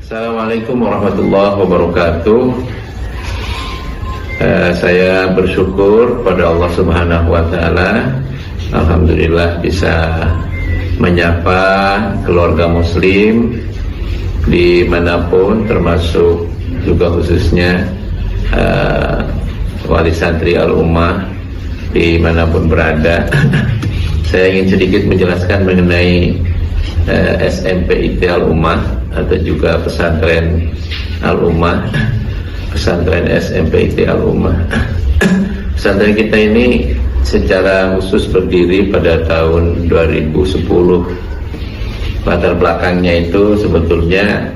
Assalamualaikum warahmatullahi wabarakatuh. Saya bersyukur pada Allah Subhanahu wa Ta'ala. Alhamdulillah bisa menyapa keluarga Muslim dimanapun, termasuk juga khususnya wali santri Al-Ummah dimanapun berada. Saya ingin sedikit menjelaskan mengenai SMPIT Al-Ummah atau juga pesantren Al-Ummah, pesantren SMPIT Al-Ummah. Pesantren kita ini secara khusus berdiri pada tahun 2010. Latar belakangnya itu sebetulnya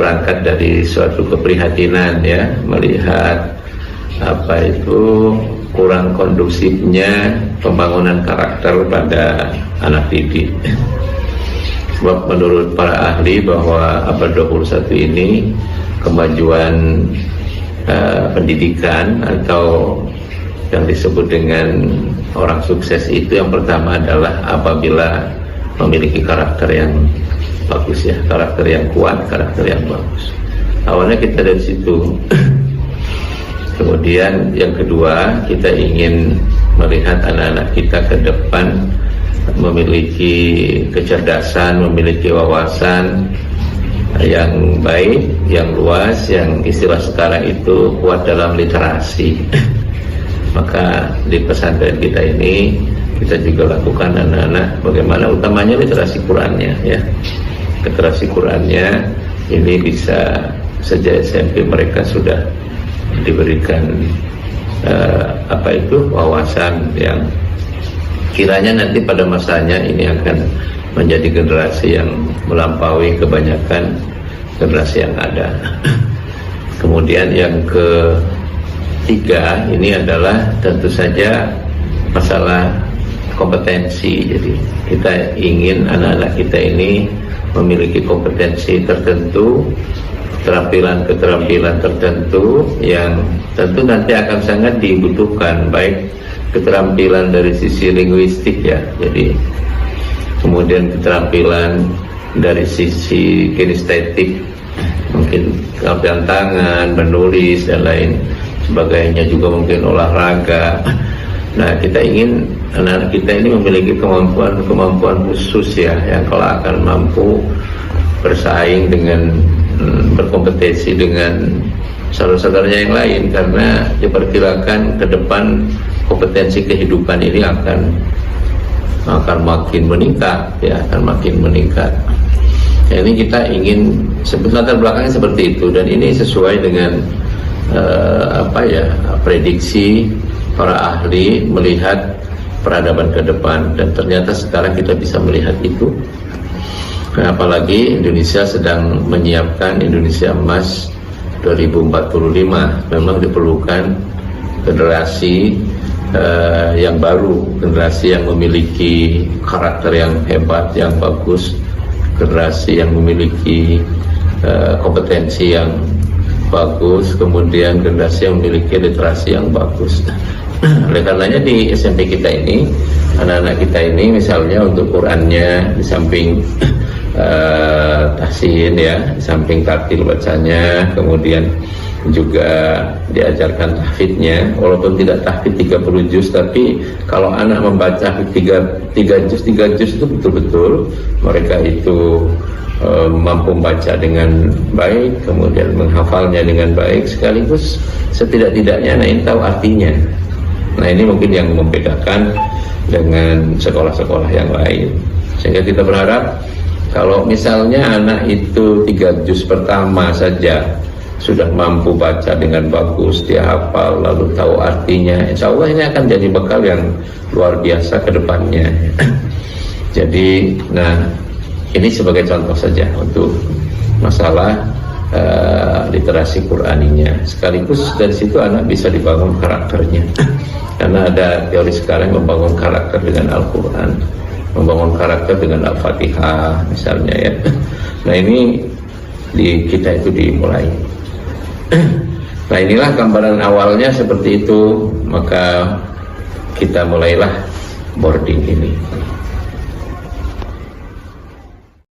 berangkat dari suatu keprihatinan, ya, melihat apa itu kurang kondusifnya pembangunan karakter pada anak didik. Sebab menurut para ahli bahwa abad 21 ini kemajuan pendidikan atau yang disebut dengan orang sukses itu yang pertama adalah apabila memiliki karakter yang bagus, ya, karakter yang kuat, karakter yang bagus. Awalnya kita dari situ. Kemudian yang kedua, kita ingin melihat anak-anak kita ke depan memiliki kecerdasan, memiliki wawasan yang baik, yang luas, yang istilah sekarang itu kuat dalam literasi. Maka di pesantren kita ini kita juga lakukan anak-anak bagaimana utamanya literasi Qurannya, ya. Literasi Qurannya ini bisa sejak SMP mereka sudah diberikan wawasan yang kiranya nanti pada masanya ini akan menjadi generasi yang melampaui kebanyakan generasi yang ada. Kemudian yang ketiga ini adalah tentu saja masalah kompetensi. Jadi kita ingin anak-anak kita ini memiliki kompetensi tertentu, keterampilan tertentu yang tentu nanti akan sangat dibutuhkan, baik keterampilan dari sisi linguistik, ya, jadi kemudian keterampilan dari sisi kinestetik, mungkin keterampilan tangan, menulis dan lain sebagainya, juga mungkin olahraga. Nah, kita ingin anak-anak kita ini memiliki kemampuan khusus, ya, yang kalau akan mampu bersaing dengan berkompetisi dengan saudara-saudaranya yang lain, karena diperkirakan ke depan kompetensi kehidupan ini akan makin meningkat, ya, akan makin meningkat. Ya, ini kita ingin latar belakangnya seperti itu, dan ini sesuai dengan prediksi para ahli melihat peradaban ke depan, dan ternyata sekarang kita bisa melihat itu. Apalagi Indonesia sedang menyiapkan Indonesia Emas 2045, memang diperlukan generasi yang baru, generasi yang memiliki karakter yang hebat, yang bagus, generasi yang memiliki kompetensi yang bagus, kemudian generasi yang memiliki literasi yang bagus. Oleh karenanya di SMP kita ini, anak-anak kita ini misalnya untuk Qurannya di samping tahsin, ya, di samping tartil bacanya, kemudian juga diajarkan tahfidnya, walaupun tidak tahfid 30 juz, tapi kalau anak membaca 3 juz itu betul-betul mereka itu mampu membaca dengan baik, kemudian menghafalnya dengan baik, sekaligus setidak-tidaknya anak tahu artinya. Nah, ini mungkin yang membedakan dengan sekolah-sekolah yang lain, sehingga kita berharap kalau misalnya anak itu 3 juz pertama saja sudah mampu baca dengan bagus, dia hafal lalu tahu artinya, insya Allah ini akan jadi bekal yang luar biasa ke depannya. Jadi, nah, ini sebagai contoh saja untuk masalah literasi Quraninya, sekaligus dari situ anak bisa dibangun karakternya. Karena ada teori sekarang membangun karakter dengan Al-Quran, membangun karakter dengan Al-Fatihah misalnya, ya. Nah, ini di kita itu dimulai. Nah, inilah gambaran awalnya seperti itu, maka kita mulailah boarding ini.